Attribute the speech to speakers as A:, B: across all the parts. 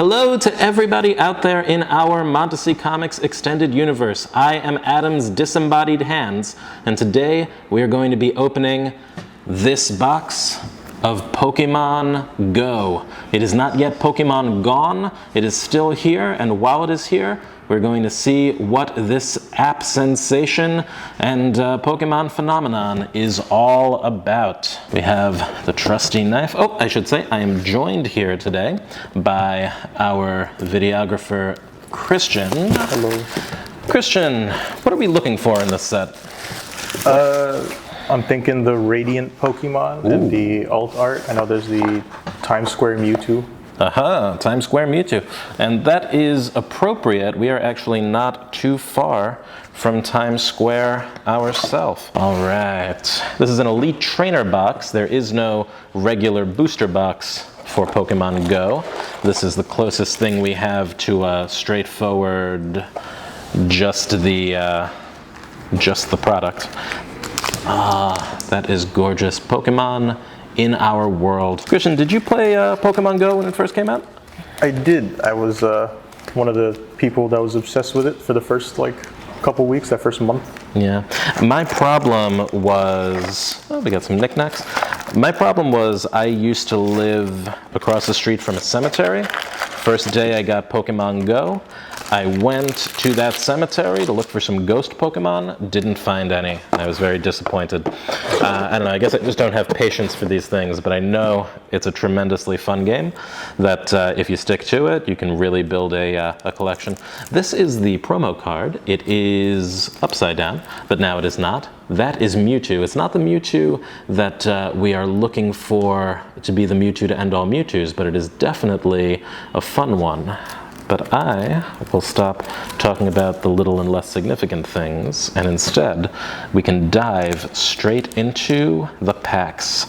A: Hello to everybody out there in our Montasy Comics extended universe. I am Adam's disembodied hands, and today we are going to be opening this box of Pokemon Go. It is not yet Pokemon Gone, it is still here, and while it is here, we're going to see what this app sensation and Pokemon phenomenon is all about. We have the trusty knife. Oh, I should say I am joined here today by our videographer, Christian.
B: Hello.
A: Christian, what are we looking for in this set?
B: I'm thinking the Radiant Pokemon and the alt art. I know there's the Times Square Mewtwo.
A: Aha, Times Square Mewtwo. And that is appropriate. We are actually not too far from Times Square ourselves. All right. This is an Elite Trainer box. There is no regular booster box for Pokemon Go. This is the closest thing we have to a straightforward, just the product. Ah, that is gorgeous. Pokemon in our world. Christian, did you play Pokemon Go when it first came out?
B: I did. I was one of the people that was obsessed with it for the first couple weeks, that first month.
A: Yeah. My problem was, oh, we got some knickknacks. My problem was I used to live across the street from a cemetery. First day I got Pokemon Go. I went to that cemetery to look for some ghost Pokemon, didn't find any. I was very disappointed. I don't know, I guess I just don't have patience for these things, but I know it's a tremendously fun game that if you stick to it, you can really build a collection. This is the promo card. It is upside down, but now it is not. That is Mewtwo. It's not the Mewtwo that we are looking for to be the Mewtwo to end all Mewtwo's, but it is definitely a fun one. But I will stop talking about the little and less significant things, and instead we can dive straight into the packs.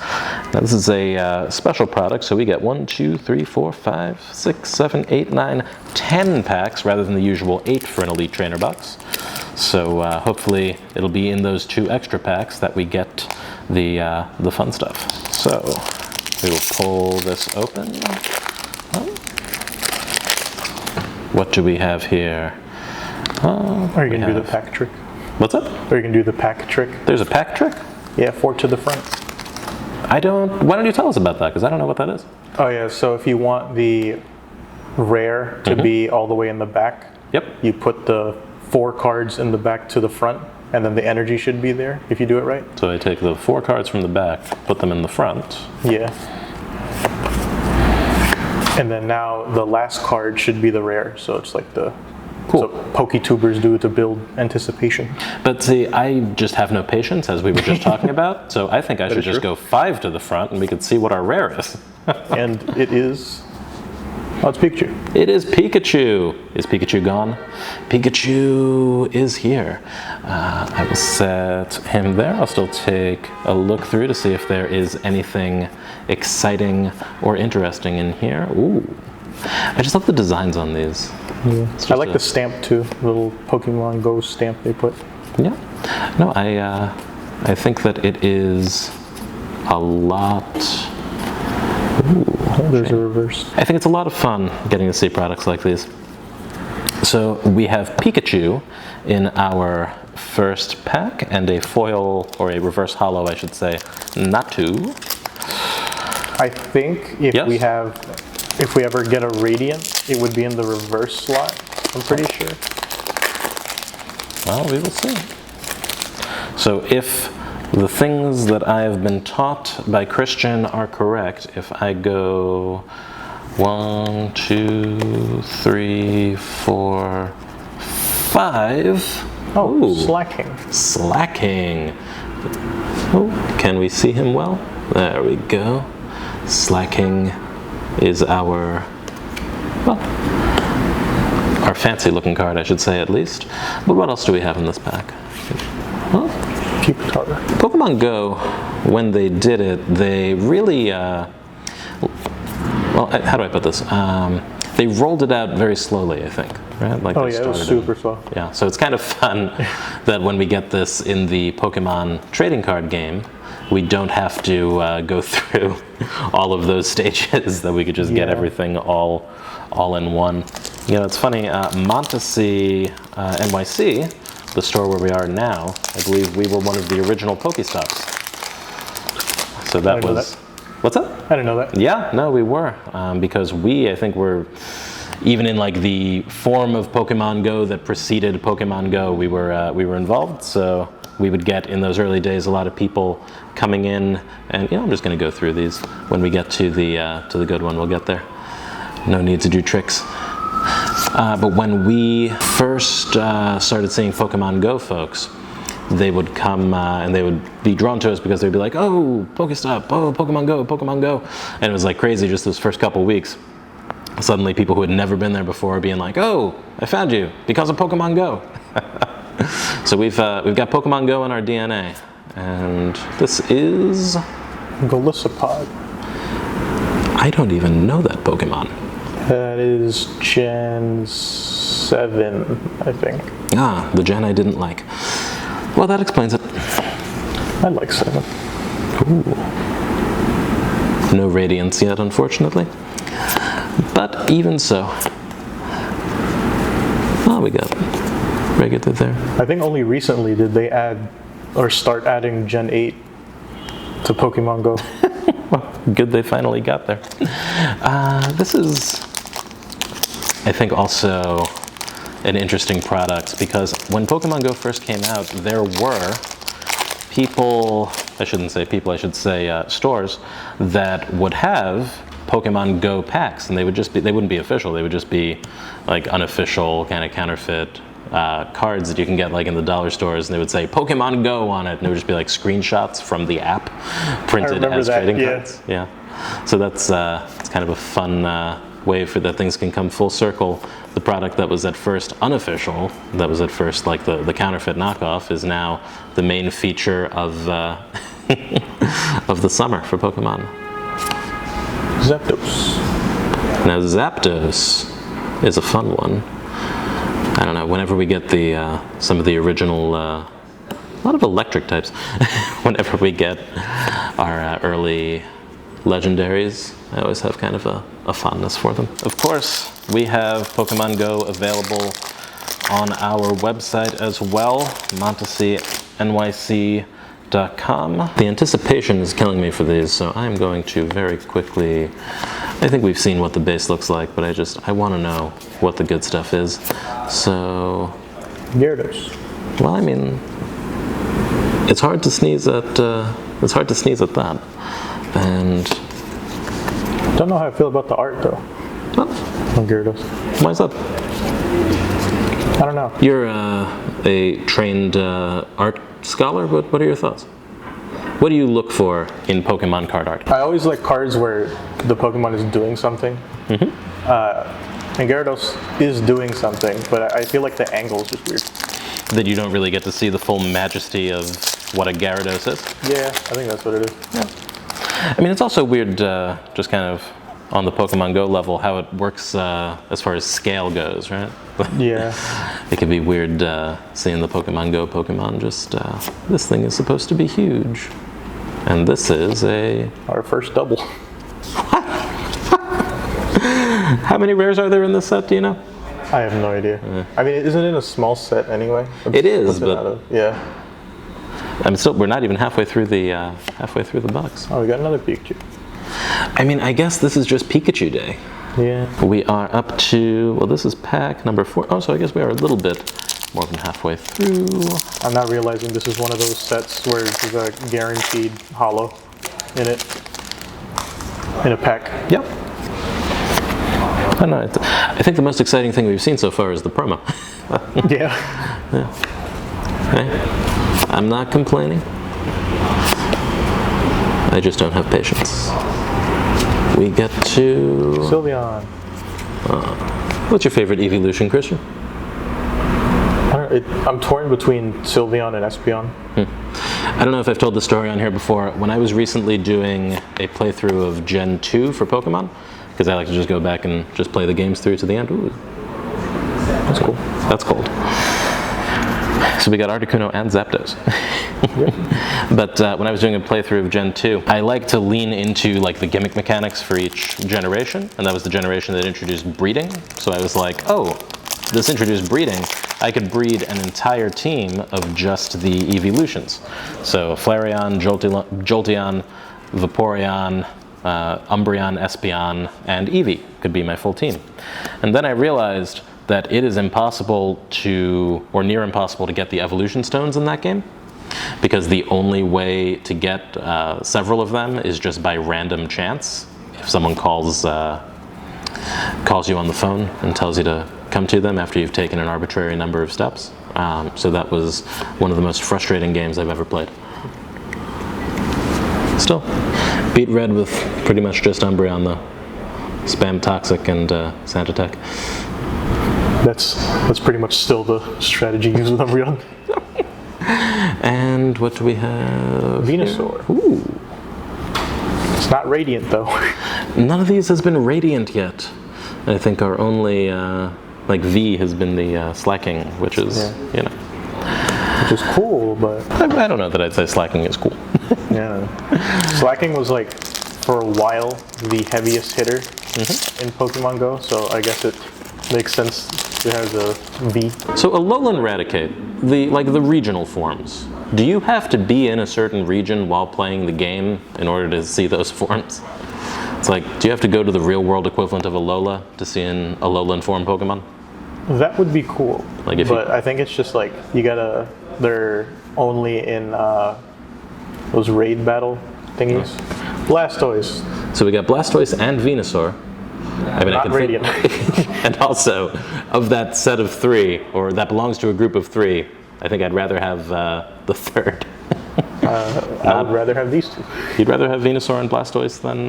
A: Now this is a special product, so we get 1, 2, 3, 4, 5, 6, 7, 8, 9, 10 packs rather than the usual 8 for an Elite Trainer box. So hopefully it'll be in those 2 extra packs that we get the fun stuff. So we will pull this open. What do we have here?
B: Or you can do the pack trick.
A: What's up?
B: Or you can do the pack trick.
A: There's a pack trick?
B: Yeah, 4 to the front.
A: Why don't you tell us about that? Because I don't know what that is.
B: Oh yeah, so if you want the rare to be all the way in the back,
A: yep,
B: you put the 4 cards in the back to the front, and then the energy should be there if you do it right.
A: So I take the 4 cards from the back, put them in the front.
B: Yeah. And then now the last card should be the rare, so it's like the so PokeTubers do to build anticipation.
A: But see, I just have no patience, as we were just talking about, so I think I should just go 5 to the front and we could see what our rare is.
B: And it is, oh, it's Pikachu.
A: It is Pikachu. Is Pikachu gone? Pikachu is here. I will set him there. I'll still take a look through to see if there is anything exciting or interesting in here. Ooh. I just love the designs on these.
B: Yeah. I like the stamp too, the little Pokemon Go stamp they put.
A: Yeah. No, I think that it is a lot. Ooh,
B: oh, there's a reverse.
A: I think it's a lot of fun getting to see products like these. So we have Pikachu in our first pack and a foil, or a reverse holo, I should say, Natu.
B: I think if we ever get a Radiant, it would be in the reverse slot, I'm pretty sure.
A: Well, we will see. So if the things that I have been taught by Christian are correct, if I go 1, 2, 3, 4, 5.
B: Oh,
A: ooh.
B: slacking.
A: Slacking. Oh, can we see him well? There we go. Slacking is our, well, our fancy looking card, I should say, at least. But what else do we have in this pack? Well, Pokemon Go, when they did it, they really, well, how do I put this? They rolled it out very slowly, I think, right? Like
B: oh yeah, it was super slow.
A: Yeah, so it's kind of fun that when we get this in the Pokemon trading card game, we don't have to go through all of those stages, that we could just get everything all all in one. You know, it's funny, Montasy, NYC, the store where we are now, I believe we were one of the original Pokestops. So that was... What's that?
B: I didn't know that.
A: Yeah, no, we were. Because I think we're, even in like the form of Pokemon Go that preceded Pokemon Go, we were involved. So we would get, in those early days, a lot of people coming in, and I'm just going to go through these. When we get to the good one, we'll get there. No need to do tricks. But when we first started seeing Pokemon Go folks, they would come and they would be drawn to us because they'd be like, oh, Pokestop, oh, Pokemon Go, Pokemon Go. And it was like crazy just those first couple weeks. Suddenly people who had never been there before being like, oh, I found you because of Pokemon Go. So we've got Pokemon Go in our DNA. And this is...
B: Golisopod.
A: I don't even know that Pokemon.
B: That is Gen 7, I think.
A: Ah, the gen I didn't like. Well, that explains it.
B: I like 7.
A: Ooh. No radiance yet, unfortunately. But even so. Oh, we got regular there.
B: I think only recently did they add or start adding Gen 8 to Pokemon Go.
A: Well, good they finally got there. This is, I think, also an interesting product because when Pokemon Go first came out, there were people, I shouldn't say people, I should say stores that would have Pokemon Go packs, and they wouldn't be official, they would just be like unofficial kind of counterfeit cards that you can get like in the dollar stores, and they would say Pokemon Go on it, and it would just be like screenshots from the app printed as trading cards. Yeah. So that's it's kind of a fun way for that things can come full circle. The product that was at first unofficial, that was at first like the counterfeit knockoff, is now the main feature of of the summer for Pokemon.
B: Zapdos.
A: Now Zapdos is a fun one. I don't know, whenever we get the some of the original, a lot of electric types, whenever we get our early legendaries, I always have kind of a fondness for them. Of course, we have Pokemon Go available on our website as well, MontasyNYC.com. The anticipation is killing me for these, so I'm going to very quickly, I think we've seen what the base looks like, but I want to know what the good stuff is. So,
B: Gyarados.
A: Well, I mean, it's hard to sneeze at that. And
B: don't know how I feel about the art though.
A: Well,
B: on Gyarados.
A: Why is that?
B: I don't know.
A: You're a trained art scholar. What are your thoughts? What do you look for in Pokemon card art?
B: I always like cards where the Pokemon is doing something. Mm-hmm. And Gyarados is doing something, but I feel like the angle is just weird.
A: That you don't really get to see the full majesty of what a Gyarados is?
B: Yeah, I think that's what it is.
A: Yeah. I mean, it's also weird, just kind of on the Pokemon Go level, how it works as far as scale goes, right?
B: Yeah.
A: It can be weird seeing the Pokemon Go Pokemon just, this thing is supposed to be huge. And this is
B: our first double.
A: How many rares are there in this set, do you know?
B: I have no idea. I mean, isn't it a small set anyway?
A: It is, but...
B: yeah.
A: We're not even halfway through the box.
B: Oh, we got another Pikachu.
A: I mean, I guess this is just Pikachu Day.
B: Yeah.
A: We are up to, well, this is pack number 4. Oh, so I guess we are a little bit more than halfway through. I'm
B: not realizing this is one of those sets where there's a guaranteed holo in it. In a pack.
A: Yep. I don't know. I think the most exciting thing we've seen so far is the promo.
B: Yeah.
A: Hey, I'm not complaining. I just don't have patience. We get to...
B: Sylveon.
A: What's your favorite evolution, Christian?
B: I'm torn between Sylveon and Espeon.
A: I don't know if I've told the story on here before. When I was recently doing a playthrough of Gen 2 for Pokemon, because I like to just go back and just play the games through to the end. Ooh. That's cool. That's cold. So we got Articuno and Zapdos. But when I was doing a playthrough of Gen 2, I like to lean into like the gimmick mechanics for each generation, and that was the generation that introduced breeding. So I was like, oh, this introduced breeding. I could breed an entire team of just the evolutions. So Flareon, Jolteon, Vaporeon, Umbreon, Espeon, and Eevee could be my full team. And then I realized that it is impossible to, or near impossible to get the evolution stones in that game, because the only way to get several of them is just by random chance. If someone calls you on the phone and tells you to come to them after you've taken an arbitrary number of steps. So that was one of the most frustrating games I've ever played. Still, beat Red with pretty much just Umbreon though. Spam Toxic and Sand Attack.
B: That's pretty much still the strategy used with Umbreon.
A: And what do we have?
B: Venusaur.
A: Here? Ooh.
B: It's not Radiant though.
A: None of these has been Radiant yet. I think our only, like V has been the Slacking, which is, you know.
B: Which is cool, but...
A: I don't know that I'd say Slacking is cool.
B: Yeah. Slacking was like, for a while, the heaviest hitter in Pokemon Go, so I guess it makes sense it has a V.
A: So Alolan Raticate, the regional forms, do you have to be in a certain region while playing the game in order to see those forms? It's like, do you have to go to the real world equivalent of Alola to see an Alolan form Pokemon?
B: That would be cool,
A: like if
B: but I think it's just like, they're only in those raid battle thingies. Blastoise.
A: So we got Blastoise and Venusaur. I mean,
B: Not Radiant.
A: And also, of that set of three, or that belongs to a group of three, I think I'd rather have the third.
B: I would rather have these two.
A: You'd rather have Venusaur and Blastoise than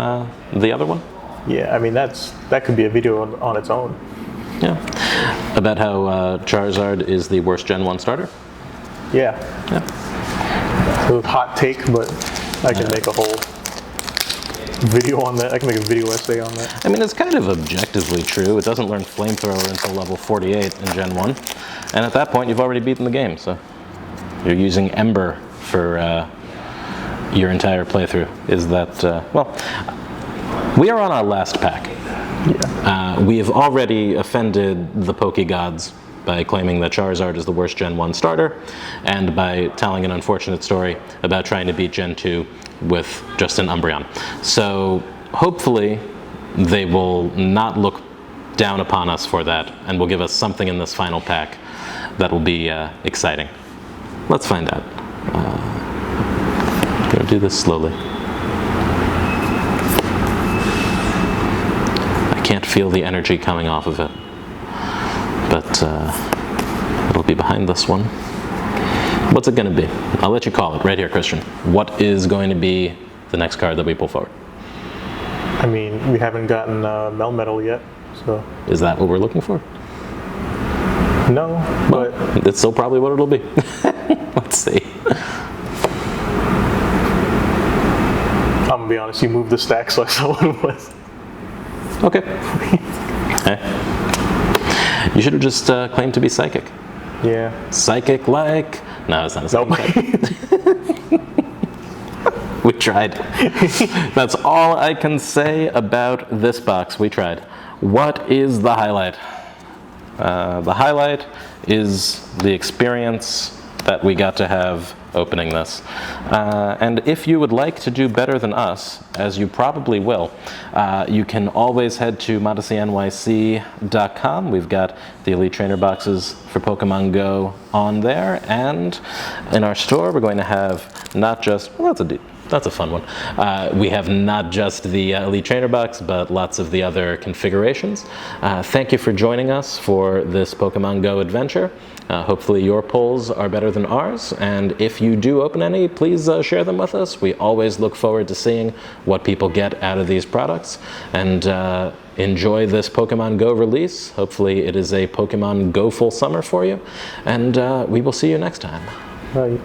A: the other one?
B: Yeah, I mean, that could be a video on its own.
A: Yeah. About how Charizard is the worst Gen 1 starter?
B: Yeah.
A: Yeah.
B: So hot take, but I can make a whole video on that. I can make a video essay on that.
A: I mean, it's kind of objectively true. It doesn't learn Flamethrower until level 48 in Gen 1. And at that point, you've already beaten the game, so you're using Ember for your entire playthrough. Is that, well, we are on our last pack.
B: Yeah.
A: We have already offended the Pokegods by claiming that Charizard is the worst Gen 1 starter, and by telling an unfortunate story about trying to beat Gen 2 with just an Umbreon. So hopefully they will not look down upon us for that, and will give us something in this final pack that will be exciting. Let's find out. I'm going to do this slowly. I can't feel the energy coming off of it, but it'll be behind this one. What's it going to be? I'll let you call it right here, Christian. What is going to be the next card that we pull forward?
B: I mean, we haven't gotten Melmetal yet, so...
A: Is that what we're looking for?
B: No, but...
A: It's still probably what it'll be. Let's see.
B: I'm gonna be honest, you moved the stack, so I saw what it was.
A: Okay. Hey. You should have just claimed to be psychic.
B: Yeah.
A: Psychic-like. No, it's not a psychic.
B: Nope.
A: We tried. That's all I can say about this box. We tried. What is the highlight? The highlight is the experience that we got to have opening this. And if you would like to do better than us, as you probably will, you can always head to MontasyNYC.com. We've got the Elite Trainer boxes for Pokemon Go on there, and in our store we're going to have not just, well, that's a fun one. We have not just the Elite Trainer box, but lots of the other configurations. Thank you for joining us for this Pokemon Go adventure. Hopefully your pulls are better than ours, and if you do open any, please share them with us. We always look forward to seeing what people get out of these products, and enjoy this Pokemon Go release. Hopefully it is a Pokemon Go full summer for you, and we will see you next time.
B: Bye.